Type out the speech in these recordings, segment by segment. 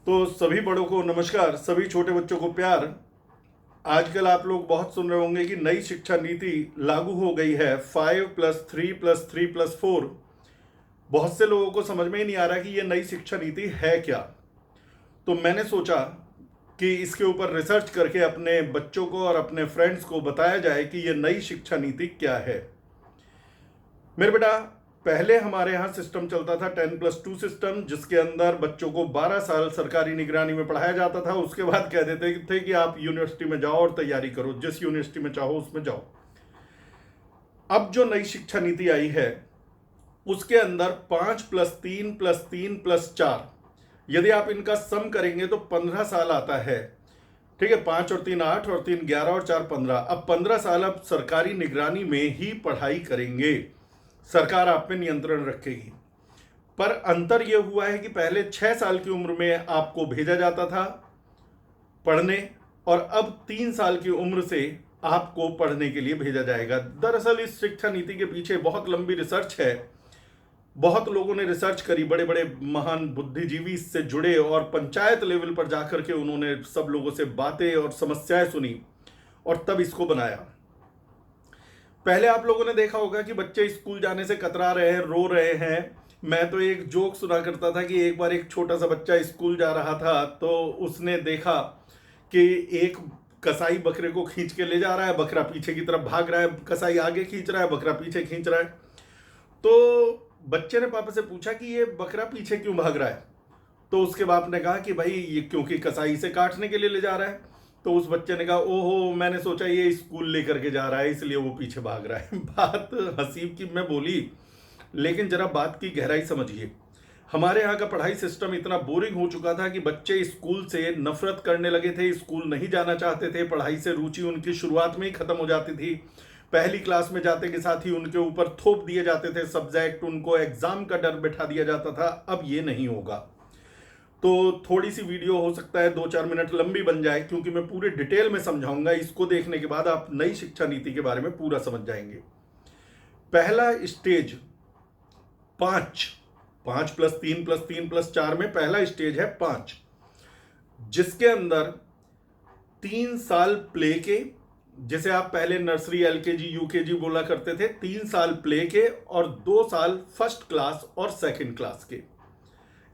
तो सभी बड़ों को नमस्कार, सभी छोटे बच्चों को प्यार। आजकल आप लोग बहुत सुन रहे होंगे कि नई शिक्षा नीति लागू हो गई है, 5+3+3+4। बहुत से लोगों को समझ में ही नहीं आ रहा कि ये नई शिक्षा नीति है क्या। तो मैंने सोचा कि इसके ऊपर रिसर्च करके अपने बच्चों को और अपने फ्रेंड्स को बताया जाए कि ये नई शिक्षा नीति क्या है। मेरे बेटा, पहले हमारे यहाँ सिस्टम चलता था 10+2 सिस्टम, जिसके अंदर बच्चों को 12 साल सरकारी निगरानी में पढ़ाया जाता था। उसके बाद कह देते थे कि आप यूनिवर्सिटी में जाओ और तैयारी करो, जिस यूनिवर्सिटी में चाहो उसमें जाओ। अब जो नई शिक्षा नीति आई है उसके अंदर 5+3+3+4, यदि आप इनका सम करेंगे तो 15 साल आता है। ठीक है, 5 और 3 8 और 3 11 और 4 15। अब 15 साल अब सरकारी निगरानी में ही पढ़ाई करेंगे, सरकार आप पे नियंत्रण रखेगी। पर अंतर यह हुआ है कि पहले 6 साल की उम्र में आपको भेजा जाता था पढ़ने, और अब 3 साल की उम्र से आपको पढ़ने के लिए भेजा जाएगा। दरअसल इस शिक्षा नीति के पीछे बहुत लंबी रिसर्च है। बहुत लोगों ने रिसर्च करी, बड़े बड़े महान बुद्धिजीवी इससे जुड़े और पंचायत लेवल पर जाकर के उन्होंने सब लोगों से बातें और समस्याएं सुनी और तब इसको बनाया। पहले आप लोगों ने देखा होगा कि बच्चे स्कूल जाने से कतरा रहे हैं, रो रहे हैं। मैं तो एक जोक सुना करता था कि एक बार एक छोटा सा बच्चा स्कूल जा रहा था तो उसने देखा कि एक कसाई बकरे को खींच के ले जा रहा है, बकरा पीछे की तरफ भाग रहा है, कसाई आगे खींच रहा है, बकरा पीछे खींच रहा है। तो बच्चे ने पापा से पूछा कि ये बकरा पीछे क्यों भाग रहा है। तो उसके बाप ने कहा कि भाई ये क्योंकि कसाई से काटने के लिए ले जा रहा है। तो उस बच्चे ने कहा, ओहो, मैंने सोचा ये स्कूल लेकर के जा रहा है इसलिए वो पीछे भाग रहा है। बात हंसी की मैं बोली, लेकिन जरा बात की गहराई समझिए। हमारे यहाँ का पढ़ाई सिस्टम इतना बोरिंग हो चुका था कि बच्चे स्कूल से नफरत करने लगे थे, स्कूल नहीं जाना चाहते थे, पढ़ाई से रुचि उनकी शुरुआत में ही खत्म हो जाती थी। पहली क्लास में जाते के साथ ही उनके ऊपर थोप दिए जाते थे सब्जेक्ट, उनको एग्जाम का डर बैठा दिया जाता था। अब ये नहीं होगा। तो थोड़ी सी वीडियो हो सकता है 2-4 मिनट लंबी बन जाए, क्योंकि मैं पूरे डिटेल में समझाऊंगा। इसको देखने के बाद आप नई शिक्षा नीति के बारे में पूरा समझ जाएंगे। पहला स्टेज 5, 5+3+3+4 में पहला स्टेज है 5, जिसके अंदर 3 साल प्ले के, जिसे आप पहले नर्सरी, एलकेजी, यूकेजी बोला करते थे, 3 साल प्ले के और 2 साल फर्स्ट क्लास और सेकंड क्लास के,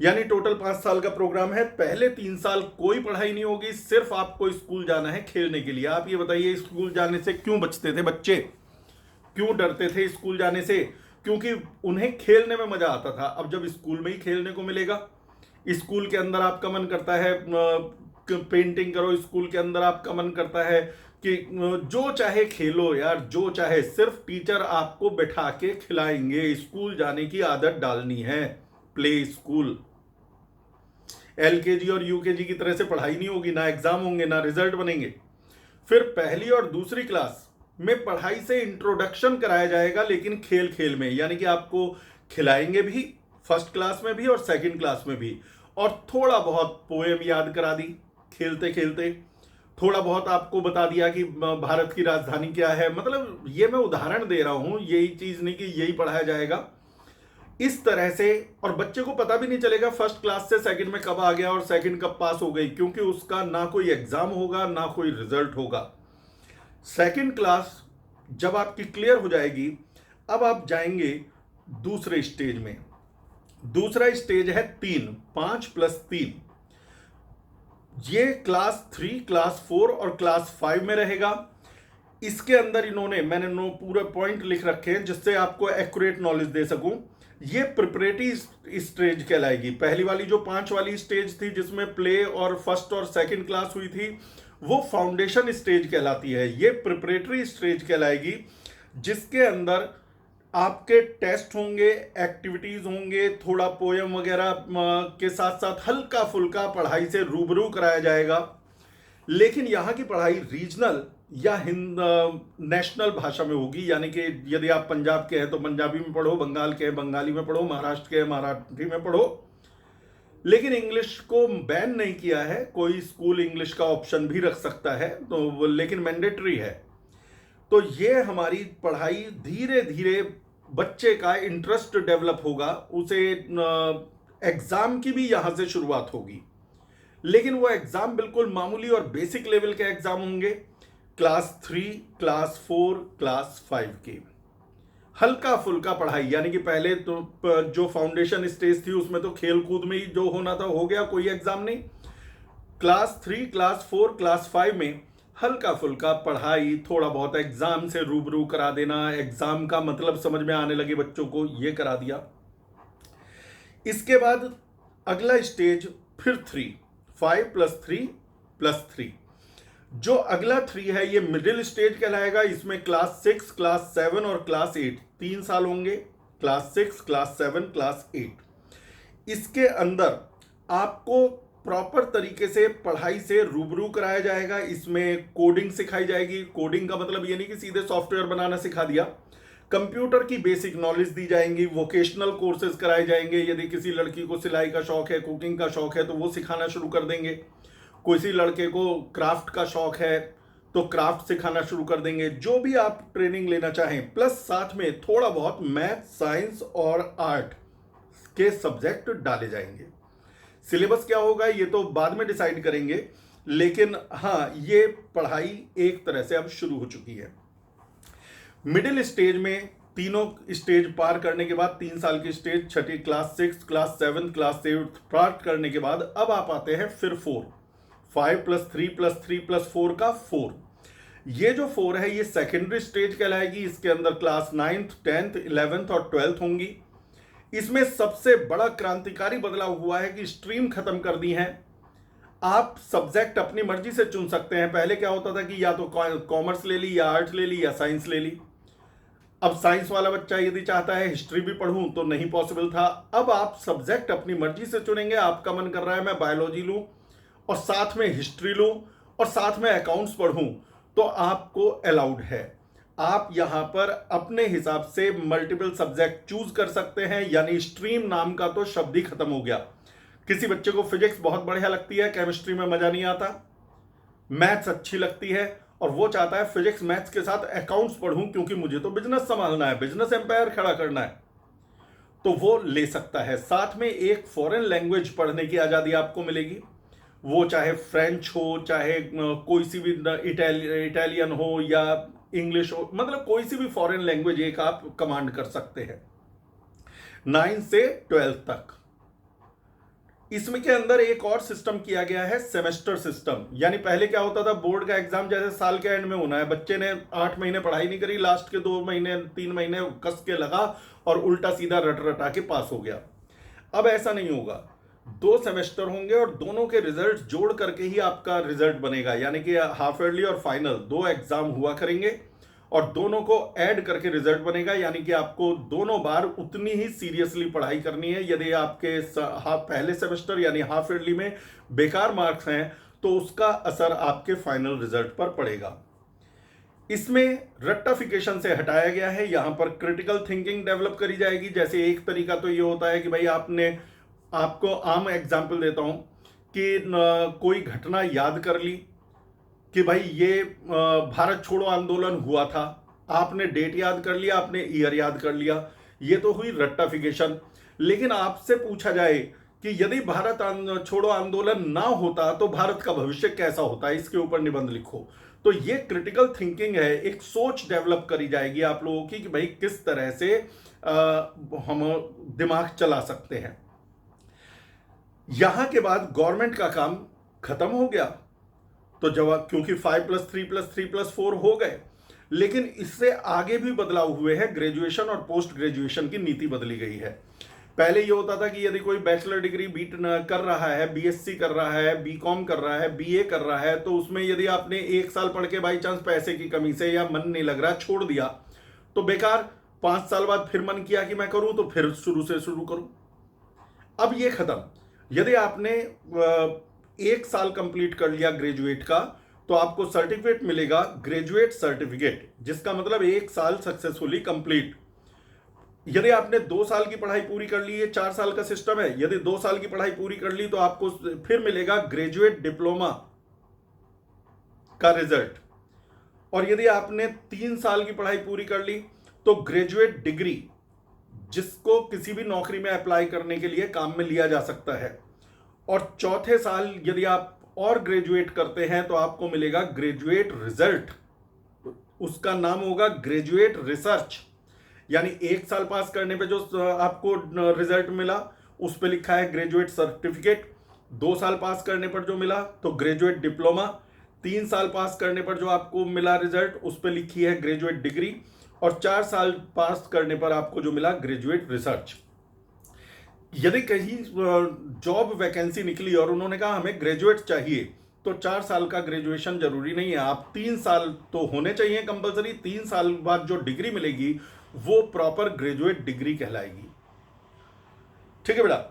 यानी टोटल 5 साल का प्रोग्राम है। पहले 3 साल कोई पढ़ाई नहीं होगी, सिर्फ आपको स्कूल जाना है खेलने के लिए। आप ये बताइए, स्कूल जाने से क्यों बचते थे बच्चे, क्यों डरते थे स्कूल जाने से? क्योंकि उन्हें खेलने में मजा आता था। अब जब स्कूल में ही खेलने को मिलेगा, स्कूल के अंदर आपका मन करता है पेंटिंग करो, स्कूल के अंदर आपका मन करता है कि जो चाहे खेलो यार, जो चाहे, सिर्फ टीचर आपको बैठा के खिलाएंगे। स्कूल जाने की आदत डालनी है। प्ले स्कूल, एलकेजी और यूकेजी की तरह से पढ़ाई नहीं होगी, ना एग्जाम होंगे, ना रिजल्ट बनेंगे। फिर पहली और दूसरी क्लास में पढ़ाई से इंट्रोडक्शन कराया जाएगा, लेकिन खेल खेल में, यानी कि आपको खिलाएंगे भी फर्स्ट क्लास में भी और सेकंड क्लास में भी, और थोड़ा बहुत पोएम याद करा दी खेलते खेलते, थोड़ा बहुत आपको बता दिया कि भारत की राजधानी क्या है। मतलब ये मैं उदाहरण दे रहा हूं, यही चीज नहीं कि यही पढ़ाया जाएगा इस तरह से। और बच्चे को पता भी नहीं चलेगा फर्स्ट क्लास से सेकंड में कब आ गया और सेकंड कब पास हो गई, क्योंकि उसका ना कोई एग्जाम होगा ना कोई रिजल्ट होगा। सेकंड क्लास जब आपकी क्लियर हो जाएगी, अब आप जाएंगे दूसरे स्टेज में। दूसरा स्टेज है 3, 5+3। ये क्लास 3, क्लास 4 और क्लास 5 में रहेगा। इसके अंदर मैंने पूरे पॉइंट लिख रखे हैं जिससे आपको एक्यूरेट नॉलेज दे सकूं। ये प्रिपरेटरी स्टेज कहलाएगी। पहली वाली जो 5 वाली स्टेज थी जिसमें प्ले और फर्स्ट और सेकंड क्लास हुई थी, वो फाउंडेशन स्टेज कहलाती है। ये प्रिपरेटरी स्टेज कहलाएगी, जिसके अंदर आपके टेस्ट होंगे, एक्टिविटीज होंगे, थोड़ा पोयम वगैरह के साथ साथ हल्का फुल्का पढ़ाई से रूबरू कराया जाएगा। लेकिन यहाँ की पढ़ाई रीजनल या नेशनल भाषा में होगी, यानी कि यदि आप पंजाब के हैं तो पंजाबी में पढ़ो, बंगाल के हैं बंगाली में पढ़ो, महाराष्ट्र के हैं मराठी में पढ़ो। लेकिन इंग्लिश को बैन नहीं किया है, कोई स्कूल इंग्लिश का ऑप्शन भी रख सकता है, तो लेकिन मैंडेटरी है। तो ये हमारी पढ़ाई धीरे धीरे बच्चे का इंटरेस्ट डेवलप होगा, उसे एग्जाम की भी यहां से शुरुआत होगी। लेकिन वो एग्जाम बिल्कुल मामूली और बेसिक लेवल के एग्जाम होंगे, क्लास 3, क्लास 4, क्लास 5 के। हल्का फुल्का पढ़ाई, यानी कि पहले तो जो फाउंडेशन स्टेज थी उसमें तो खेल कूद में ही जो होना था हो गया, कोई एग्जाम नहीं। क्लास 3, क्लास 4, क्लास 5 में हल्का फुल्का पढ़ाई, थोड़ा बहुत एग्जाम से रूबरू करा देना, एग्जाम का मतलब समझ में आने लगे बच्चों को, ये करा दिया। इसके बाद अगला स्टेज फिर 3, 5 + 3 + 3। जो अगला 3 है ये मिडिल स्टेज कहलाएगा। इसमें क्लास 6, क्लास 7 और क्लास 8 3 साल होंगे, क्लास 6, क्लास 7, क्लास 8। इसके अंदर आपको प्रॉपर तरीके से पढ़ाई से रूबरू कराया जाएगा। इसमें कोडिंग सिखाई जाएगी। कोडिंग का मतलब ये नहीं कि सीधे सॉफ्टवेयर बनाना सिखा दिया, कंप्यूटर की बेसिक नॉलेज दी जाएंगी, वोकेशनल कोर्सेज कराए जाएंगे। यदि किसी लड़की को सिलाई का शौक है, कुकिंग का शौक है, तो वो सिखाना शुरू कर देंगे। किसी लड़के को क्राफ्ट का शौक है तो क्राफ्ट सिखाना शुरू कर देंगे। जो भी आप ट्रेनिंग लेना चाहें, प्लस साथ में थोड़ा बहुत मैथ, साइंस और आर्ट के सब्जेक्ट डाले जाएंगे। सिलेबस क्या होगा ये तो बाद में डिसाइड करेंगे, लेकिन हाँ, ये पढ़ाई एक तरह से अब शुरू हो चुकी है। मिडिल स्टेज में तीनों स्टेज पार करने के बाद 3 साल की स्टेज, छठी क्लास 6, क्लास 7, क्लास 8 पार करने के बाद अब आप आते हैं फिर 4, 5 + 3 + 3 + 4 का 4। ये जो 4 है ये सेकेंडरी स्टेज कहलाएगी। इसके अंदर क्लास 9th, 10th, 11th और 12th होंगी। इसमें सबसे बड़ा क्रांतिकारी बदलाव हुआ है कि स्ट्रीम खत्म कर दी है। आप सब्जेक्ट अपनी मर्जी से चुन सकते हैं। पहले क्या होता था कि या तो कॉमर्स ले ली, या आर्ट ले ली, या साइंस ले ली। अब साइंस वाला बच्चा यदि चाहता है हिस्ट्री भी पढ़ूं तो नहीं पॉसिबल था। अब आप सब्जेक्ट अपनी मर्जी से चुनेंगे। आपका मन कर रहा है मैं बायोलॉजी लूं और साथ में हिस्ट्री लूं और साथ में अकाउंट्स पढ़ूं, तो आपको अलाउड है। आप यहां पर अपने हिसाब से मल्टीपल सब्जेक्ट चूज कर सकते हैं। यानी स्ट्रीम नाम का तो शब्द ही खत्म हो गया। किसी बच्चे को फिजिक्स बहुत बढ़िया लगती है, केमिस्ट्री में मजा नहीं आता, मैथ्स अच्छी लगती है और वो चाहता है फिजिक्स मैथ्स के साथ अकाउंट्स पढ़ूं क्योंकि मुझे तो बिजनेस संभालना है, बिजनेस एम्पायर खड़ा करना है, तो वो ले सकता है। साथ में एक फॉरेन लैंग्वेज पढ़ने की आजादी आपको मिलेगी। वो चाहे फ्रेंच हो, चाहे कोई सी भी इटालियन हो या इंग्लिश हो, मतलब कोई सी भी फॉरेन लैंग्वेज एक आप कमांड कर सकते हैं 9 से 12 तक। इसमें के अंदर एक और सिस्टम किया गया है, सेमेस्टर सिस्टम। यानी पहले क्या होता था, बोर्ड का एग्जाम जैसे साल के एंड में होना है, बच्चे ने 8 महीने पढ़ाई नहीं करी, लास्ट के 2 महीने 3 महीने कस के लगा और उल्टा सीधा रट रटा के पास हो गया। अब ऐसा नहीं होगा, 2 सेमेस्टर होंगे और दोनों के रिजल्ट जोड़ करके ही आपका रिजल्ट बनेगा। यानी कि हाफ ईयरली और फाइनल 2 एग्जाम हुआ करेंगे और दोनों को ऐड करके रिजल्ट बनेगा। यानी कि आपको दोनों बार उतनी ही सीरियसली पढ़ाई करनी है। यदि आपके पहले सेमेस्टर यानी हाफ ईयरली में बेकार मार्क्स हैं तो उसका असर आपके फाइनल रिजल्ट पर पड़ेगा। इसमें रट्टाफिकेशन से हटाया गया है। यहां पर क्रिटिकल थिंकिंग डेवलप करी जाएगी। जैसे एक तरीका तो ये होता है कि भाई आपको आम एग्जाम्पल देता हूं कि कोई घटना याद कर ली कि भाई ये भारत छोड़ो आंदोलन हुआ था, आपने डेट याद कर लिया, आपने ईयर याद कर लिया, ये तो हुई रट्टाफिकेशन। लेकिन आपसे पूछा जाए कि यदि भारत छोड़ो आंदोलन ना होता तो भारत का भविष्य कैसा होता है, इसके ऊपर निबंध लिखो, तो ये क्रिटिकल थिंकिंग है। एक सोच डेवलप करी जाएगी आप लोगों की कि भाई किस तरह से हम दिमाग चला सकते हैं। यहां के बाद गवर्नमेंट का काम खत्म हो गया, तो जवाब क्योंकि 5 + 3 + 3 + 4 हो गए। लेकिन इससे आगे भी बदलाव हुए हैं। ग्रेजुएशन और पोस्ट ग्रेजुएशन की नीति बदली गई है। पहले ये होता था कि यदि कोई बैचलर डिग्री कर रहा है, बीएससी कर रहा है, बीकॉम कर रहा है, बीए कर रहा है, तो उसमें यदि आपने 1 साल पढ़ के बाई चांस पैसे की कमी से या मन नहीं लग रहा छोड़ दिया तो बेकार, 5 साल बाद फिर मन किया कि मैं करूं तो फिर शुरू से शुरू करूं। अब ये खत्म। यदि आपने 1 साल कंप्लीट कर लिया ग्रेजुएट का तो आपको सर्टिफिकेट मिलेगा, ग्रेजुएट सर्टिफिकेट, जिसका मतलब 1 साल सक्सेसफुली कंप्लीट। यदि आपने 2 साल की पढ़ाई पूरी कर ली है, 4 साल का सिस्टम है, यदि 2 साल की पढ़ाई पूरी कर ली तो आपको फिर मिलेगा ग्रेजुएट डिप्लोमा का रिजल्ट। और यदि आपने 3 साल की पढ़ाई पूरी कर ली तो ग्रेजुएट डिग्री, जिसको किसी भी नौकरी में अप्लाई करने के लिए काम में लिया जा सकता है। और चौथे साल यदि आप और ग्रेजुएट करते हैं तो आपको मिलेगा ग्रेजुएट रिजल्ट, उसका नाम होगा ग्रेजुएट रिसर्च। यानी 1 साल पास करने पे जो आपको रिजल्ट मिला उस पे लिखा है ग्रेजुएट सर्टिफिकेट, 2 साल पास करने पर जो मिला तो ग्रेजुएट डिप्लोमा, 3 साल पास करने पर जो आपको मिला रिजल्ट उस पे लिखी है ग्रेजुएट डिग्री, और 4 साल पास करने पर आपको जो मिला ग्रेजुएट रिसर्च। यदि कहीं जॉब वैकेंसी निकली और उन्होंने कहा हमें ग्रेजुएट चाहिए, तो 4 साल का ग्रेजुएशन जरूरी नहीं है, आप 3 साल तो होने चाहिए कंपलसरी। 3 साल बाद जो डिग्री मिलेगी वो प्रॉपर ग्रेजुएट डिग्री कहलाएगी। ठीक है बेटा।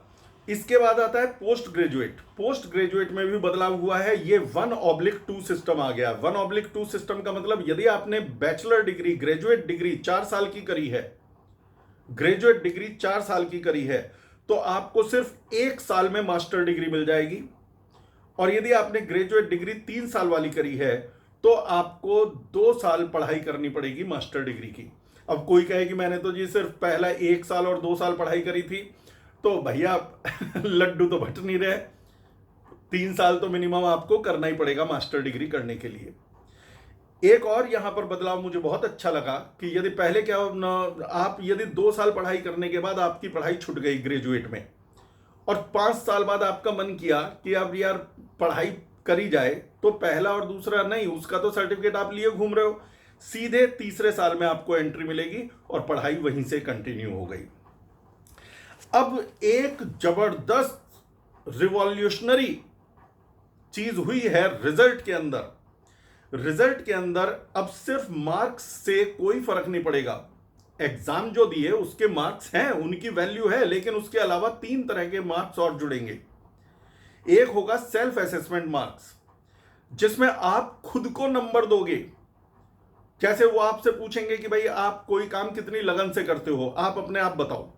इसके बाद आता है पोस्ट ग्रेजुएट। पोस्ट ग्रेजुएट में भी बदलाव हुआ है, ये 1/2 सिस्टम आ गया। 1/2 सिस्टम का मतलब यदि आपने बैचलर डिग्री, ग्रेजुएट डिग्री 4 साल की करी है, ग्रेजुएट डिग्री 4 साल की करी है, तो आपको सिर्फ 1 साल में मास्टर डिग्री मिल जाएगी। और यदि आपने ग्रेजुएट डिग्री 3 साल वाली करी है तो आपको 2 साल पढ़ाई करनी पड़ेगी मास्टर डिग्री की। अब कोई कहे कि मैंने तो जी सिर्फ पहला 1 साल और 2 साल पढ़ाई करी थी, तो भैया लड्डू तो बट नहीं रहे, 3 साल तो मिनिमम आपको करना ही पड़ेगा मास्टर डिग्री करने के लिए। एक और यहां पर बदलाव मुझे बहुत अच्छा लगा कि यदि पहले क्या आप यदि 2 साल पढ़ाई करने के बाद आपकी पढ़ाई छूट गई ग्रेजुएट में और 5 साल बाद आपका मन किया कि अब यार पढ़ाई करी जाए, तो पहला और दूसरा नहीं, उसका तो सर्टिफिकेट आप लिए घूम रहे हो, सीधे तीसरे साल में आपको एंट्री मिलेगी और पढ़ाई वहीं से कंटिन्यू हो गई। अब एक जबरदस्त रिवॉल्यूशनरी चीज हुई है रिजल्ट के अंदर। रिजल्ट के अंदर अब सिर्फ मार्क्स से कोई फर्क नहीं पड़ेगा। एग्जाम जो दिए उसके मार्क्स हैं, उनकी वैल्यू है, लेकिन उसके अलावा 3 तरह के मार्क्स और जुड़ेंगे। एक होगा सेल्फ असेसमेंट मार्क्स, जिसमें आप खुद को नंबर दोगे। जैसे वो आपसे पूछेंगे कि भाई आप कोई काम कितनी लगन से करते हो, आप अपने आप बताओ।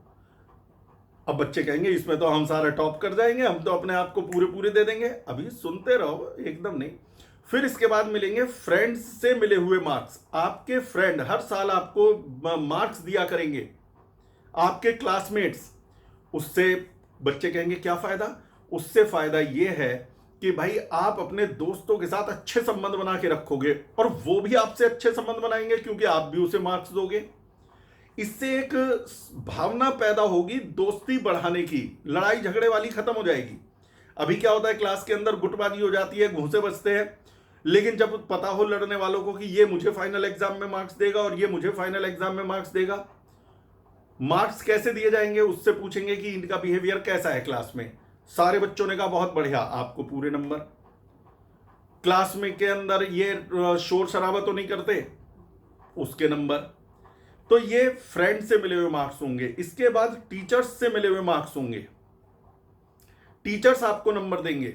अब बच्चे कहेंगे इसमें तो हम सारा टॉप कर जाएंगे, हम तो अपने आप को पूरे पूरे दे देंगे। अभी सुनते रहो, एकदम नहीं। फिर इसके बाद मिलेंगे फ्रेंड्स से मिले हुए मार्क्स। आपके फ्रेंड हर साल आपको मार्क्स दिया करेंगे, आपके क्लासमेट्स। उससे बच्चे कहेंगे क्या फायदा? उससे फायदा यह है कि भाई आप अपने दोस्तों के साथ अच्छे संबंध बना के रखोगे और वो भी आपसे अच्छे संबंध बनाएंगे क्योंकि आप भी उसे मार्क्स दोगे। इससे एक भावना पैदा होगी दोस्ती बढ़ाने की, लड़ाई झगड़े वाली खत्म हो जाएगी। अभी क्या होता है, क्लास के अंदर गुटबाजी हो जाती है, घूंसे बजते हैं, लेकिन जब पता हो लड़ने वालों को कि ये मुझे फाइनल एग्जाम में मार्क्स देगा और ये मुझे फाइनल एग्जाम में मार्क्स देगा, मार्क्स कैसे दिए जाएंगे? उससे पूछेंगे कि इनका बिहेवियर कैसा है क्लास में। सारे बच्चों ने कहा बहुत बढ़िया, आपको पूरे नंबर। क्लास में के अंदर ये शोर शराबा तो नहीं करते, उसके नंबर। तो ये फ्रेंड से मिले हुए मार्क्स होंगे। इसके बाद टीचर्स से मिले हुए मार्क्स होंगे, टीचर्स आपको नंबर देंगे,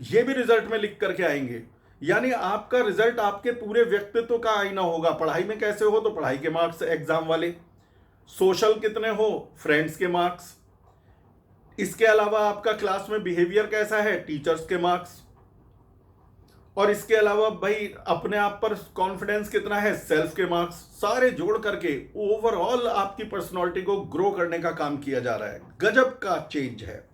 ये भी रिजल्ट में लिख करके आएंगे। यानी आपका रिजल्ट आपके पूरे व्यक्तित्व का आईना होगा। पढ़ाई में कैसे हो तो पढ़ाई के मार्क्स एग्जाम वाले, सोशल कितने हो फ्रेंड्स के मार्क्स, इसके अलावा आपका क्लास में बिहेवियर कैसा है टीचर्स के मार्क्स, और इसके अलावा भाई अपने आप पर कॉन्फिडेंस कितना है सेल्फ के मार्क्स। सारे जोड़ करके ओवरऑल आपकी पर्सनालिटी को ग्रो करने का काम किया जा रहा है। गजब का चेंज है।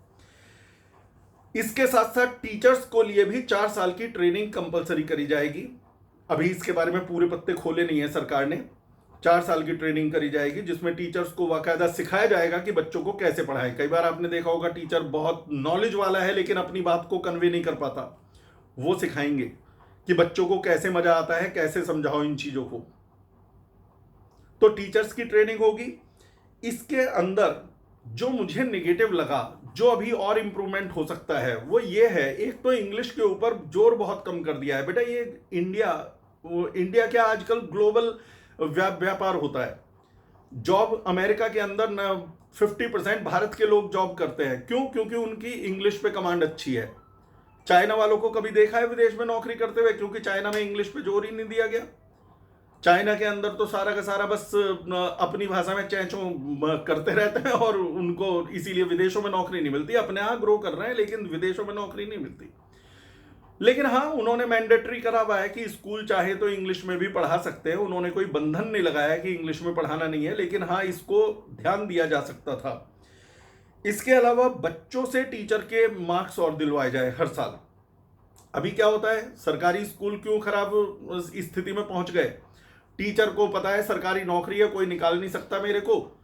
इसके साथ साथ टीचर्स को लिए भी 4 साल की ट्रेनिंग कंपलसरी करी जाएगी। अभी इसके बारे में पूरे पत्ते खोले नहीं है सरकार ने। 4 साल की ट्रेनिंग करी जाएगी जिसमें टीचर्स को बाकायदा सिखाया जाएगा कि बच्चों को कैसे पढ़ाएं। कई बार आपने देखा होगा टीचर बहुत नॉलेज वाला है लेकिन अपनी बात को कन्वे नहीं कर पाता, वो सिखाएंगे कि बच्चों को कैसे मजा आता है, कैसे समझाओ इन चीजों को। तो टीचर्स की ट्रेनिंग होगी। इसके अंदर जो मुझे नेगेटिव लगा, जो अभी और इंप्रूवमेंट हो सकता है, वो ये है, एक तो इंग्लिश के ऊपर जोर बहुत कम कर दिया है। बेटा ये इंडिया क्या आजकल ग्लोबल व्यापार होता है। जॉब अमेरिका के अंदर न 50% भारत के लोग जॉब करते हैं। क्यों? क्योंकि उनकी इंग्लिश पे कमांड अच्छी है। चाइना वालों को कभी देखा है विदेश में नौकरी करते हुए? क्योंकि चाइना में इंग्लिश पे जोर ही नहीं दिया गया। चाइना के अंदर तो सारा का सारा बस अपनी भाषा में चैंचों करते रहते हैं और उनको इसीलिए विदेशों में नौकरी नहीं मिलती। अपने यहाँ ग्रो कर रहे हैं लेकिन विदेशों में नौकरी नहीं मिलती। लेकिन हाँ, उन्होंने मैंडेटरी करा हुआ है कि स्कूल चाहे तो इंग्लिश में भी पढ़ा सकते हैं। उन्होंने कोई बंधन नहीं लगाया कि इंग्लिश में पढ़ाना नहीं है, लेकिन हाँ इसको ध्यान दिया जा सकता था। इसके अलावा बच्चों से टीचर के मार्क्स और दिलवाए जाए हर साल। अभी क्या होता है, सरकारी स्कूल क्यों खराब स्थिति में पहुंच गए? टीचर को पता है सरकारी नौकरी है, कोई निकाल नहीं सकता मेरे को,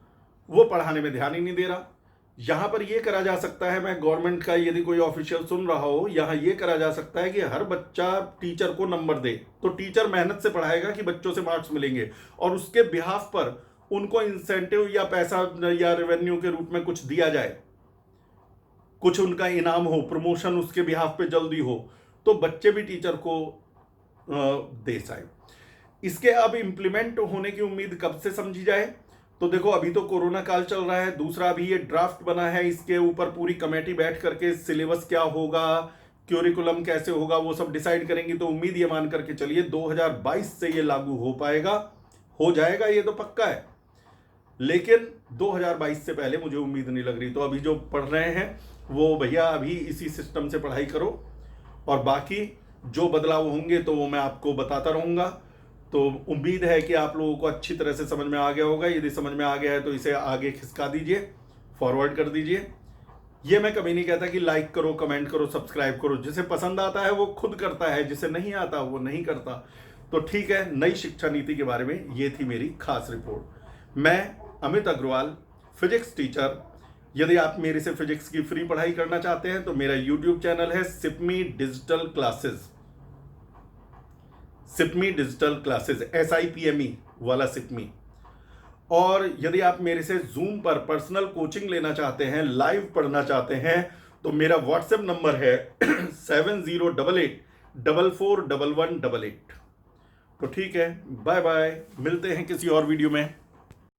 वो पढ़ाने में ध्यान ही नहीं दे रहा। यहां पर यह करा जा सकता है, मैं गवर्नमेंट का यदि कोई ऑफिशियल सुन रहा हो, यहां यह करा जा सकता है कि हर बच्चा टीचर को नंबर दे, तो टीचर मेहनत से पढ़ाएगा कि बच्चों से मार्क्स मिलेंगे, और उसके बिहाफ पर उनको इंसेंटिव या पैसा या रेवेन्यू के रूप में कुछ दिया जाए, कुछ उनका इनाम हो, प्रमोशन उसके बिहाफ पे जल्दी हो, तो बच्चे भी टीचर को दे पाए। इसके अब इम्प्लीमेंट होने की उम्मीद कब से समझी जाए? तो देखो, अभी तो कोरोना काल चल रहा है, दूसरा अभी ये ड्राफ्ट बना है, इसके ऊपर पूरी कमेटी बैठ करके सिलेबस क्या होगा, क्यूरिकुलम कैसे होगा, वो सब डिसाइड करेंगी। तो उम्मीद ये मान करके चलिए 2022 से ये लागू हो पाएगा, हो जाएगा, ये तो पक्का है। लेकिन 2022 से पहले मुझे उम्मीद नहीं लग रही। तो अभी जो पढ़ रहे हैं वो भैया अभी इसी सिस्टम से पढ़ाई करो, और बाकी जो बदलाव होंगे तो वो मैं आपको बताता रहूँगा। तो उम्मीद है कि आप लोगों को अच्छी तरह से समझ में आ गया होगा। यदि समझ में आ गया है तो इसे आगे खिसका दीजिए, फॉरवर्ड कर दीजिए। ये मैं कभी नहीं कहता कि लाइक करो, कमेंट करो, सब्सक्राइब करो। जिसे पसंद आता है वो खुद करता है, जिसे नहीं आता वो नहीं करता। तो ठीक है, नई शिक्षा नीति के बारे में ये थी मेरी खास रिपोर्ट। मैं अमित अग्रवाल, फिजिक्स टीचर। यदि आप मेरे से फिजिक्स की फ्री पढ़ाई करना चाहते हैं तो मेरा यूट्यूब चैनल है SIPME digital classes. SIPME digital classes, SIPME वाला सिपमी। और यदि आप मेरे से जूम पर पर्सनल कोचिंग लेना चाहते हैं, लाइव पढ़ना चाहते हैं, तो मेरा व्हाट्सएप नंबर है 7088441188। तो ठीक है, बाय बाय, मिलते हैं किसी और वीडियो में।